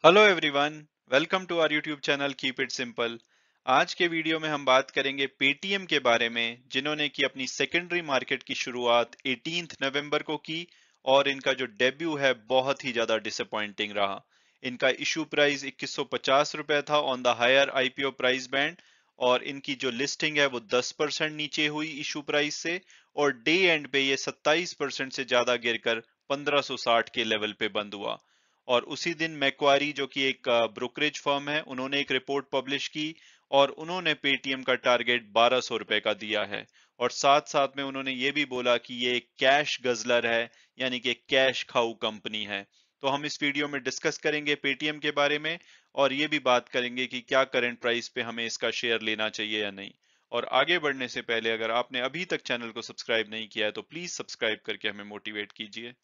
Hello everyone, welcome to our YouTube channel keep it simple. आज के video में हम बात करेंगे पेटीएम के बारे में, जिन्होंने की अपनी सेकेंडरी मार्केट की शुरुआत 18 नवंबर को की और इनका जो डेब्यू है बहुत ही ज्यादा डिसअपॉइंटिंग रहा। इनका इशू प्राइस 2150 रुपए था on the higher IPO price band और इनकी जो लिस्टिंग है वो 10% नीचे हुई इशू प्राइस से और डे एंड पे ये 27% से ज्यादा गिरकर 1560 के लेवल पे बंद हुआ। और उसी दिन मैक्वारी जो कि एक ब्रोकरेज फर्म है, उन्होंने एक रिपोर्ट पब्लिश की और उन्होंने पेटीएम का टारगेट 1200 रुपए का दिया है। और साथ साथ में उन्होंने ये भी बोला कि ये एक कैश गजलर है, यानी कि कैश खाऊ कंपनी है। तो हम इस वीडियो में डिस्कस करेंगे पेटीएम के बारे में और ये भी बात करेंगे कि क्या करंट प्राइस पे हमें इसका शेयर लेना चाहिए या नहीं। और आगे बढ़ने से पहले अगर आपने अभी तक चैनल को सब्सक्राइब नहीं किया है तो प्लीज सब्सक्राइब करके हमें मोटिवेट कीजिए।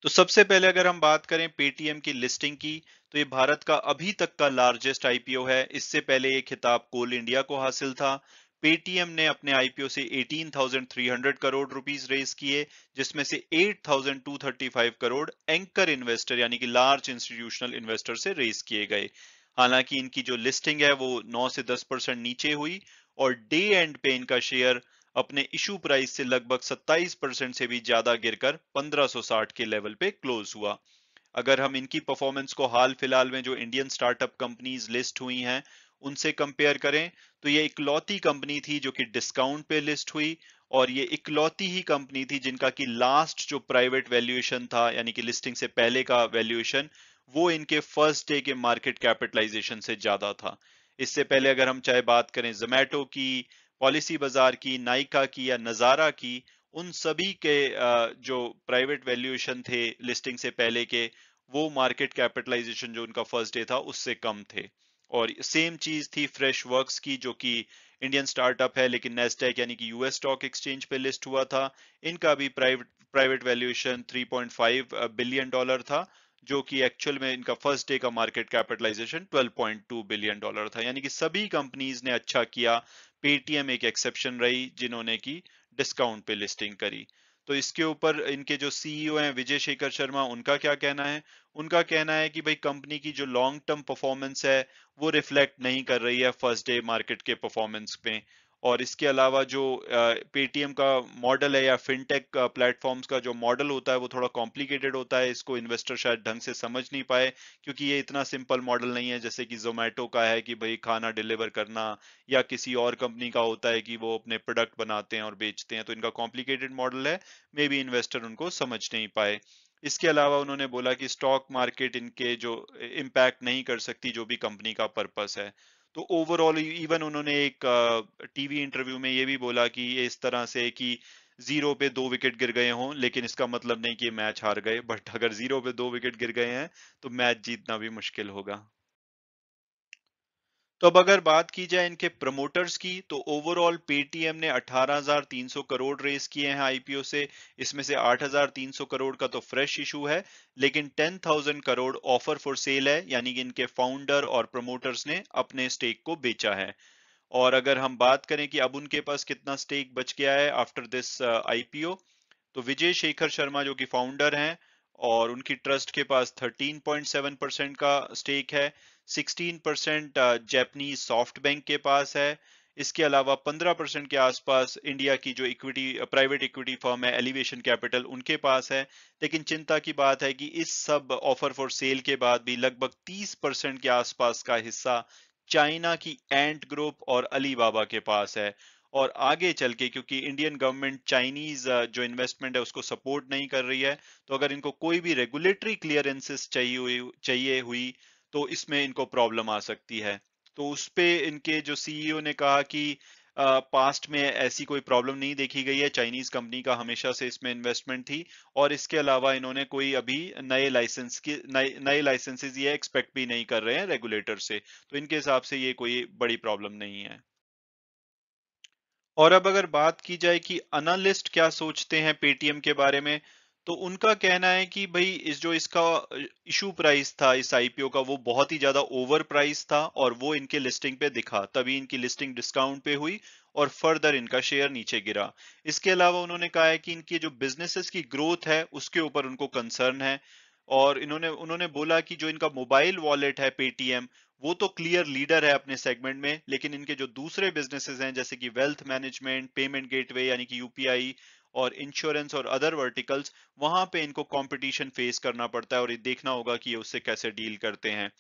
तो सबसे पहले अगर हम बात करें पेटीएम की लिस्टिंग की, तो ये भारत का अभी तक का लार्जेस्ट आईपीओ है। इससे पहले ये खिताब कोल इंडिया को हासिल था। पेटीएम ने अपने आईपीओ से 18,300 करोड़ रुपीस रेज किए, जिसमें से 8,235 करोड़ एंकर इन्वेस्टर यानी कि लार्ज इंस्टीट्यूशनल इन्वेस्टर से रेज किए गए। हालांकि इनकी जो लिस्टिंग है वो 9 से 10% नीचे हुई और डे एंड पे इनका शेयर अपने इशू प्राइस से लगभग 27% से भी ज्यादा गिरकर 1560 के लेवल पे क्लोज हुआ। अगर हम इनकी परफॉर्मेंस को हाल फिलहाल में जो इंडियन स्टार्टअप कंपनीज लिस्ट हुई हैं उनसे कंपेयर करें, तो ये इकलौती कंपनी थी जो कि डिस्काउंट पे लिस्ट हुई और ये इकलौती ही कंपनी थी जिनका कि लास्ट जो प्राइवेट वैल्यूएशन था, यानी कि लिस्टिंग से पहले का वैल्यूएशन, वो इनके फर्स्ट डे के मार्केट कैपिटलाइजेशन से ज्यादा था। इससे पहले अगर हम चाहे बात करें जोमेटो की, पॉलिसी बाजार की, नाइका की या नजारा की, उन सभी के जो प्राइवेट वैल्यूएशन थे लिस्टिंग से पहले के, वो मार्केट कैपिटलाइजेशन जो उनका फर्स्ट डे था उससे कम थे। और सेम चीज थी फ्रेश वर्क्स की, जो कि इंडियन स्टार्टअप है लेकिन नेस्डैक यानी कि यूएस स्टॉक एक्सचेंज पे लिस्ट हुआ था। इनका भी private private valuation 3.5 billion dollar था, जो कि एक्चुअल में इनका फर्स्ट डे का मार्केट कैपिटलाइजेशन 12.2 बिलियन डॉलर था। यानी कि सभी कंपनीज ने अच्छा किया, पेटीएम एक एक्सेप्शन रही जिन्होंने की डिस्काउंट पे लिस्टिंग करी। तो इसके ऊपर इनके जो सीईओ हैं विजय शेखर शर्मा, उनका क्या कहना है? उनका कहना है कि भाई कंपनी की जो लॉन्ग टर्म परफॉर्मेंस है वो रिफ्लेक्ट नहीं कर रही है फर्स्ट डे मार्केट के परफॉर्मेंस पे। और इसके अलावा जो पेटीएम का मॉडल है या फिनटेक प्लेटफॉर्म्स का जो मॉडल होता है वो थोड़ा कॉम्प्लिकेटेड होता है, इसको इन्वेस्टर शायद ढंग से समझ नहीं पाए, क्योंकि ये इतना सिंपल मॉडल नहीं है जैसे कि जोमेटो का है कि भाई खाना डिलीवर करना, या किसी और कंपनी का होता है कि वो अपने प्रोडक्ट बनाते हैं और बेचते हैं। तो इनका कॉम्प्लिकेटेड मॉडल है, मे बी इन्वेस्टर उनको समझ नहीं पाए। इसके अलावा उन्होंने बोला कि स्टॉक मार्केट इनके जो इम्पैक्ट नहीं कर सकती जो भी कंपनी का पर्पस है। तो ओवरऑल इवन उन्होंने एक टीवी इंटरव्यू में ये भी बोला कि ये इस तरह से कि जीरो पे 2 विकेट गिर गए हों, लेकिन इसका मतलब नहीं कि ये मैच हार गए, बट अगर जीरो पे 2 विकेट गिर गए हैं तो मैच जीतना भी मुश्किल होगा। तो अब अगर बात की जाए इनके प्रमोटर्स की, तो ओवरऑल पेटीएम ने 18,300 करोड़ रेस किए हैं आईपीओ से। इसमें से 8,300 करोड़ का तो फ्रेश इशू है, लेकिन 10,000 करोड़ ऑफर फॉर सेल है, यानी कि इनके फाउंडर और प्रमोटर्स ने अपने स्टेक को बेचा है। और अगर हम बात करें कि अब उनके पास कितना स्टेक बच गया है आफ्टर दिस आईपीओ, तो विजय शेखर शर्मा जो कि फाउंडर हैं और उनकी ट्रस्ट के पास 13.7% का स्टेक है। 16% जापानीज सॉफ्ट बैंक के पास है। इसके अलावा 15% के आसपास इंडिया की जो इक्विटी प्राइवेट इक्विटी फर्म है एलिवेशन कैपिटल, उनके पास है। लेकिन चिंता की बात है कि इस सब ऑफर फॉर सेल के बाद भी लगभग 30% के आसपास का हिस्सा चाइना की एंट ग्रुप और अलीबाबा के पास है। और आगे चल के क्योंकि इंडियन गवर्नमेंट चाइनीज जो इन्वेस्टमेंट है उसको सपोर्ट नहीं कर रही है, तो अगर इनको कोई भी रेगुलेटरी क्लियरेंसेस चाहिए हुई तो इसमें इनको प्रॉब्लम आ सकती है। तो उस पे इनके जो सीईओ ने कहा कि पास्ट में ऐसी कोई प्रॉब्लम नहीं देखी गई है, चाइनीज कंपनी का हमेशा से इसमें इन्वेस्टमेंट थी। और इसके अलावा इन्होंने कोई अभी नए लाइसेंसेस ये एक्सपेक्ट भी नहीं कर रहे हैं रेगुलेटर से। तो इनके हिसाब से ये कोई बड़ी प्रॉब्लम नहीं है। और अब अगर बात की जाए कि एनालिस्ट क्या सोचते हैं पेटीएम के बारे में, तो उनका कहना है कि भाई इस जो इसका इशू प्राइस था इस आईपीओ का वो बहुत ही ज्यादा ओवर प्राइस था और वो इनके लिस्टिंग पे दिखा, तभी इनकी लिस्टिंग डिस्काउंट पे हुई और फर्दर इनका शेयर नीचे गिरा। इसके अलावा उन्होंने कहा है कि इनकी जो बिजनेसेस की ग्रोथ है उसके ऊपर उनको कंसर्न है। और इन्होंने उन्होंने बोला कि जो इनका मोबाइल वॉलेट है पेटीएम, वो तो क्लियर लीडर है अपने सेगमेंट में, लेकिन इनके जो दूसरे बिजनेसेस हैं जैसे कि वेल्थ मैनेजमेंट, पेमेंट गेटवे यानी कि यूपीआई और इंश्योरेंस और अदर वर्टिकल्स, वहां पे इनको कंपटीशन फेस करना पड़ता है और ये देखना होगा कि ये उससे कैसे डील करते हैं।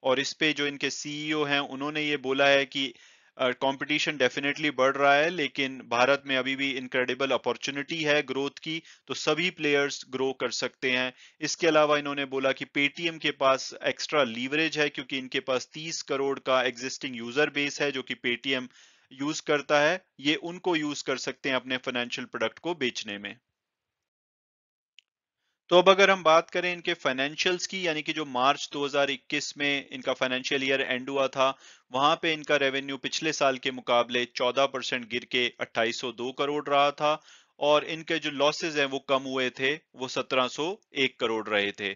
और इस पे जो इनके सीईओ हैं उन्होंने ये बोला है कि कंपटीशन डेफिनेटली बढ़ रहा है, लेकिन भारत में अभी भी इनक्रेडिबल अपॉर्चुनिटी है ग्रोथ की, तो सभी प्लेयर्स ग्रो कर सकते हैं। इसके अलावा इन्होंने बोला कि पेटीएम के पास एक्स्ट्रा लीवरेज है क्योंकि इनके पास 30 करोड़ का एग्जिस्टिंग यूजर बेस है जो कि पेटीएम यूज करता है, ये उनको यूज कर सकते हैं अपने फाइनेंशियल प्रोडक्ट को बेचने में। तो अब अगर हम बात करें इनके फाइनेंशियल्स की, यानी कि जो मार्च 2021 में इनका फाइनेंशियल ईयर एंड हुआ था, वहां पे इनका रेवेन्यू पिछले साल के मुकाबले 14% गिर के 2802 करोड़ रहा था, और इनके जो लॉसेस हैं वो कम हुए थे, वो 1701 करोड़ रहे थे।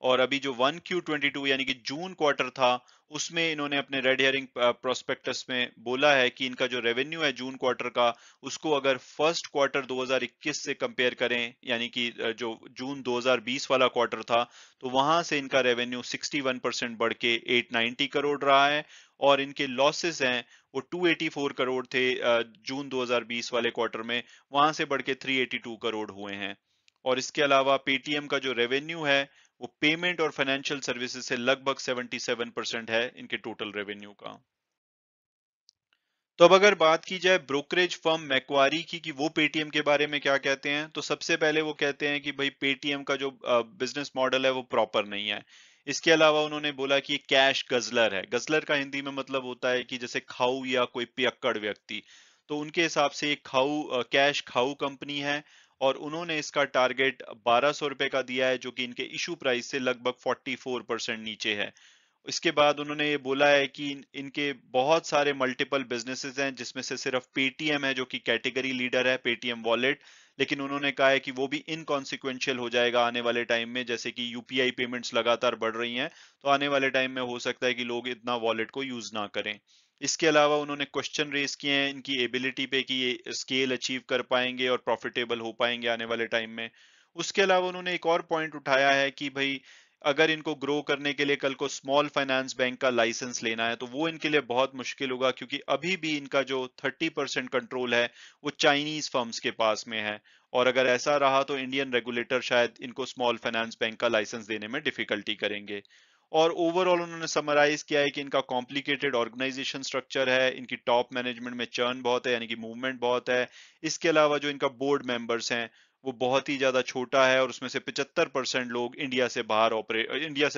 और अभी जो 1Q22 यानी कि जून क्वार्टर था, उसमें इन्होंने अपने रेड हेयरिंग प्रोस्पेक्टस में बोला है कि इनका जो रेवेन्यू है जून क्वार्टर का, उसको अगर फर्स्ट क्वार्टर 2021 से कंपेयर करें, यानी कि जो जून 2020 वाला क्वार्टर था, तो वहां से इनका रेवेन्यू 61% बढ़ के 890 करोड़ रहा है। और इनके लॉसेस हैं वो 284 करोड़ थे जून 2020 वाले क्वार्टर में, वहां से बढ़ के 382 करोड़ हुए हैं। और इसके अलावा पेटीएम का जो रेवेन्यू है वो पेमेंट और फाइनेंशियल सर्विसेज से लगभग 77% है इनके टोटल रेवेन्यू का। तो अब अगर बात की जाए ब्रोकरेज फर्म मैक्वारी की कि वो पेटीएम के बारे में क्या कहते हैं, तो सबसे पहले वो कहते हैं कि भाई पेटीएम का जो बिजनेस मॉडल है वो प्रॉपर नहीं है। इसके अलावा उन्होंने बोला कि ये कैश गजलर है। गजलर का हिंदी में मतलब होता है कि जैसे खाऊ या कोई पियक्कड़ व्यक्ति। तो उनके हिसाब से ये खाऊ कैश खाऊ कंपनी है, और उन्होंने इसका टारगेट 1200 रुपए का दिया है जो कि इनके इशू प्राइस से लगभग 44% नीचे है। इसके बाद उन्होंने ये बोला है कि इनके बहुत सारे मल्टीपल बिजनेसेस हैं जिसमें से सिर्फ पेटीएम है जो कि कैटेगरी लीडर है, पेटीएम वॉलेट। लेकिन उन्होंने कहा है कि वो भी इनकॉन्सिक्वेंशियल हो जाएगा आने वाले टाइम में, जैसे कि यूपीआई पेमेंट्स लगातार बढ़ रही हैं, तो आने वाले टाइम में हो सकता है कि लोग इतना वॉलेट को यूज ना करें। इसके अलावा उन्होंने क्वेश्चन रेस किए हैं इनकी एबिलिटी पे कि ये स्केल अचीव कर पाएंगे और प्रॉफिटेबल हो पाएंगे आने वाले टाइम में। उसके अलावा उन्होंने एक और पॉइंट उठाया है कि भाई अगर इनको ग्रो करने के लिए कल को स्मॉल फाइनेंस बैंक का लाइसेंस लेना है तो वो इनके लिए बहुत मुश्किल होगा, क्योंकि अभी भी इनका जो 30% कंट्रोल है वो चाइनीज फर्म्स के पास में है। और अगर ऐसा रहा तो इंडियन रेगुलेटर शायद इनको स्मॉल फाइनेंस बैंक का लाइसेंस देने में डिफिकल्टी करेंगे। और ओवरऑल उन्होंने समराइज किया है कि इनका कॉम्प्लिकेटेड ऑर्गेनाइजेशन स्ट्रक्चर है, इनकी टॉप मैनेजमेंट में चर्न बहुत है यानी कि मूवमेंट बहुत है। इसके अलावा जो इनका बोर्ड मेंबर्स हैं वो बहुत ही ज्यादा छोटा है, और उसमें से 75% लोग इंडिया से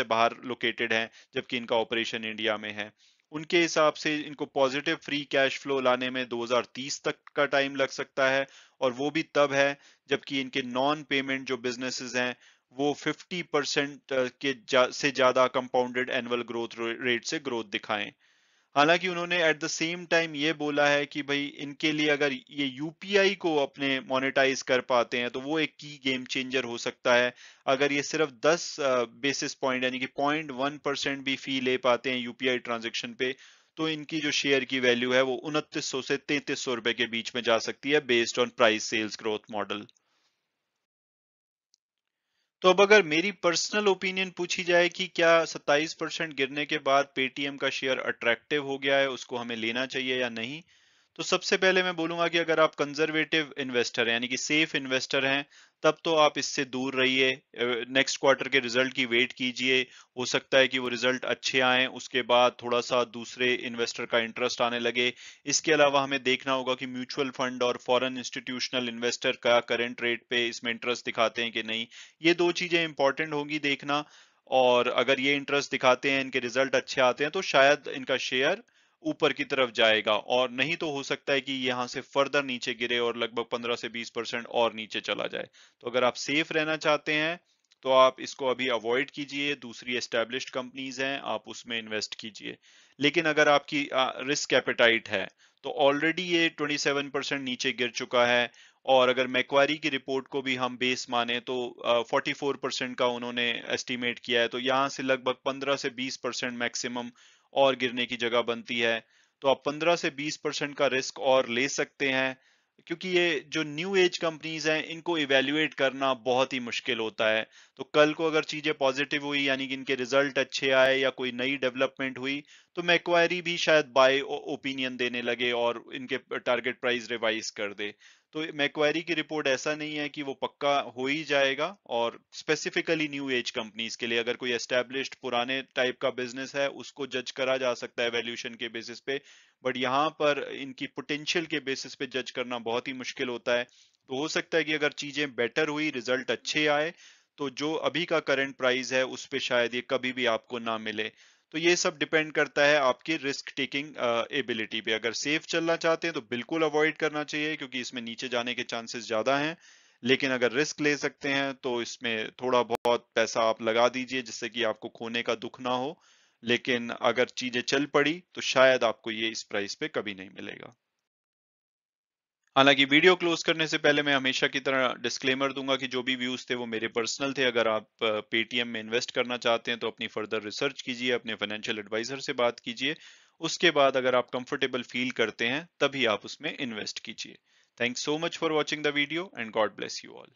बाहर लोकेटेड हैं, जबकि इनका ऑपरेशन इंडिया में है। उनके हिसाब से इनको पॉजिटिव फ्री कैश फ्लो लाने में 2030 तक का टाइम लग सकता है, और वो भी तब है जबकि इनके नॉन पेमेंट जो बिजनेसेस हैं वो 50% से ज्यादा कंपाउंडेड एनुअल ग्रोथ रेट से ग्रोथ दिखाएं। हालांकि उन्होंने एट द सेम टाइम ये बोला है कि भाई इनके लिए अगर ये यूपीआई को अपने मोनेटाइज कर पाते हैं तो वो एक की गेम चेंजर हो सकता है। अगर ये सिर्फ 10 बेसिस पॉइंट यानी कि 0.1% भी फी ले पाते हैं यूपीआई ट्रांजेक्शन पे, तो इनकी जो शेयर की वैल्यू है वो 2900 से 3300 रुपए के बीच में जा सकती है based on price sales growth model. तो अब अगर मेरी पर्सनल ओपिनियन पूछी जाए कि क्या 27% गिरने के बाद पेटीएम का शेयर अट्रैक्टिव हो गया है, उसको हमें लेना चाहिए या नहीं, तो सबसे पहले मैं बोलूंगा कि अगर आप कंजर्वेटिव इन्वेस्टर हैं यानी कि सेफ इन्वेस्टर हैं, तब तो आप इससे दूर रहिए। नेक्स्ट क्वार्टर के रिजल्ट की वेट कीजिए, हो सकता है कि वो रिजल्ट अच्छे आए, उसके बाद थोड़ा सा दूसरे इन्वेस्टर का इंटरेस्ट आने लगे। इसके अलावा हमें देखना होगा कि म्यूचुअल फंड और फॉरेन इंस्टीट्यूशनल इन्वेस्टर का करंट रेट पे इसमें इंटरेस्ट दिखाते हैं कि नहीं, ये दो चीजें इंपॉर्टेंट होंगी देखना। और अगर ये इंटरेस्ट दिखाते हैं, इनके रिजल्ट अच्छे आते हैं, तो शायद इनका शेयर ऊपर की तरफ जाएगा, और नहीं तो हो सकता है कि यहाँ से फर्दर नीचे गिरे और लगभग 15 से 20% और नीचे चला जाए। तो अगर आप सेफ रहना चाहते हैं तो आप इसको अभी अवॉइड कीजिए, दूसरी एस्टेब्लिश्ड कंपनीज हैं आप उसमें इन्वेस्ट कीजिए। लेकिन अगर आपकी रिस्क एपेटाइट है तो ऑलरेडी ये 27% नीचे गिर चुका है, और अगर मैक्वारी की रिपोर्ट को भी हम बेस माने तो 44% का उन्होंने एस्टिमेट किया है, तो यहाँ से लगभग 15 से 20% मैक्सिमम और गिरने की जगह बनती है। तो आप 15 से 20% का रिस्क और ले सकते हैं। क्योंकि ये जो न्यू एज कंपनीज हैं इनको इवेल्युएट करना बहुत ही मुश्किल होता है। तो कल को अगर चीजें पॉजिटिव हुई यानी कि इनके रिजल्ट अच्छे आए या कोई नई डेवलपमेंट हुई तो मैक्वायरी भी शायद बाय ओपिनियन देने लगे और इनके टारगेट प्राइस रिवाइज कर दे। तो मैक्वायरी की रिपोर्ट ऐसा नहीं है कि वो पक्का हो ही जाएगा, और स्पेसिफिकली न्यू एज कंपनीज के लिए अगर कोई एस्टेब्लिश्ड पुराने टाइप का बिजनेस है उसको जज करा जा सकता है वैल्यूएशन के बेसिस पे। बट यहाँ पर इनकी पोटेंशियल के बेसिस पे जज करना बहुत ही मुश्किल होता है। तो हो सकता है कि अगर चीजें बेटर हुई, रिजल्ट अच्छे आए, तो जो अभी का करंट प्राइस है उस पे शायद ये कभी भी आपको ना मिले। तो ये सब डिपेंड करता है आपकी रिस्क टेकिंग एबिलिटी पे। अगर सेफ चलना चाहते हैं तो बिल्कुल अवॉइड करना चाहिए क्योंकि इसमें नीचे जाने के चांसेस ज्यादा हैं। लेकिन अगर रिस्क ले सकते हैं तो इसमें थोड़ा बहुत पैसा आप लगा दीजिए जिससे कि आपको खोने का दुख ना हो। लेकिन अगर चीजें चल पड़ी तो शायद आपको ये इस प्राइस पे कभी नहीं मिलेगा। हालांकि वीडियो क्लोज करने से पहले मैं हमेशा की तरह डिस्क्लेमर दूंगा कि जो भी व्यूज थे वो मेरे पर्सनल थे। अगर आप पेटीएम में इन्वेस्ट करना चाहते हैं तो अपनी फर्दर रिसर्च कीजिए, अपने फाइनेंशियल एडवाइजर से बात कीजिए। उसके बाद अगर आप कंफर्टेबल फील करते हैं तभी आप उसमें इन्वेस्ट कीजिए। Thanks so much for watching the video and God bless you all.